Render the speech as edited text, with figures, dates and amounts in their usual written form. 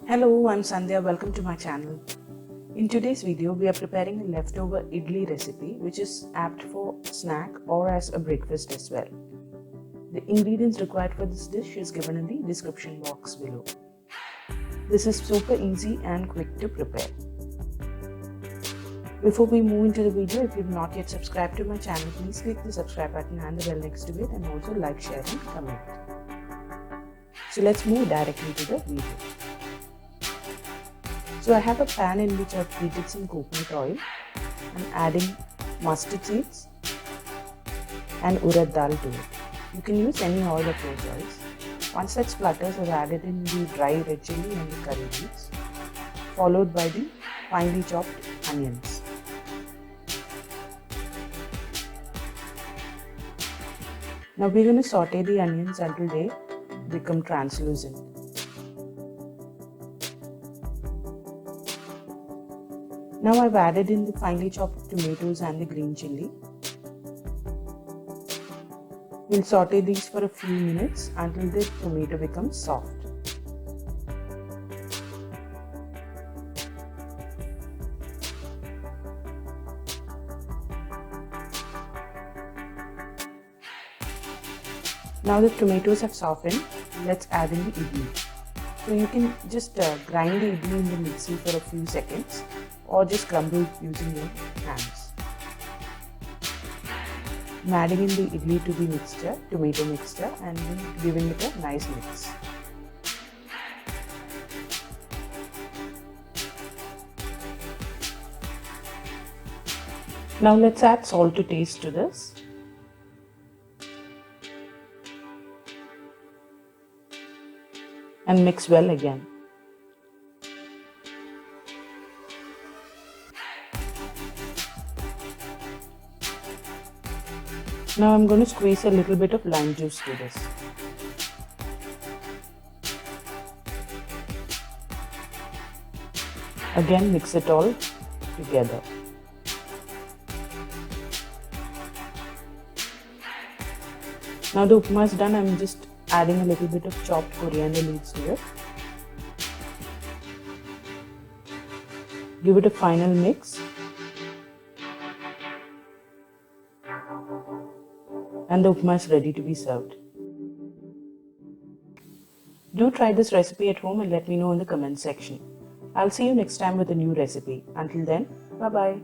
Hello, I'm Sandhya. Welcome to my channel. In today's video, we are preparing a leftover idli recipe which is apt for snack or as a breakfast as well. The ingredients required for this dish is given in the description box below. This is super easy and quick to prepare. Before we move into the video, if you've not yet subscribed to my channel, please click the subscribe button and the bell next to it, and also like, share and comment. So let's move directly to the video. So I have a pan in which I've heated some coconut oil. I'm adding mustard seeds and urad dal to it. You can use any oil of your choice. Once that splutters, I've added in the dry red chilli and the curry leaves, followed by the finely chopped onions. Now we're going to saute the onions until they become translucent. Now I've added in the finely chopped tomatoes and the green chilli. We'll saute these for a few minutes until the tomato becomes soft. Now the tomatoes have softened, let's add in the idli. So you can just grind the idli in the mixie for a few seconds, or just crumble using your hands. I'm adding in the idli to the tomato mixture, and giving it a nice mix. Now let's add salt to taste to this. And mix well again. Now I'm going to squeeze a little bit of lime juice to this. Again, mix it all together. Now the upma is done. I'm just adding a little bit of chopped coriander leaves to it. Give it a final mix. And the upma is ready to be served. Do try this recipe at home and let me know in the comment section. I'll see you next time with a new recipe. Until then, bye bye.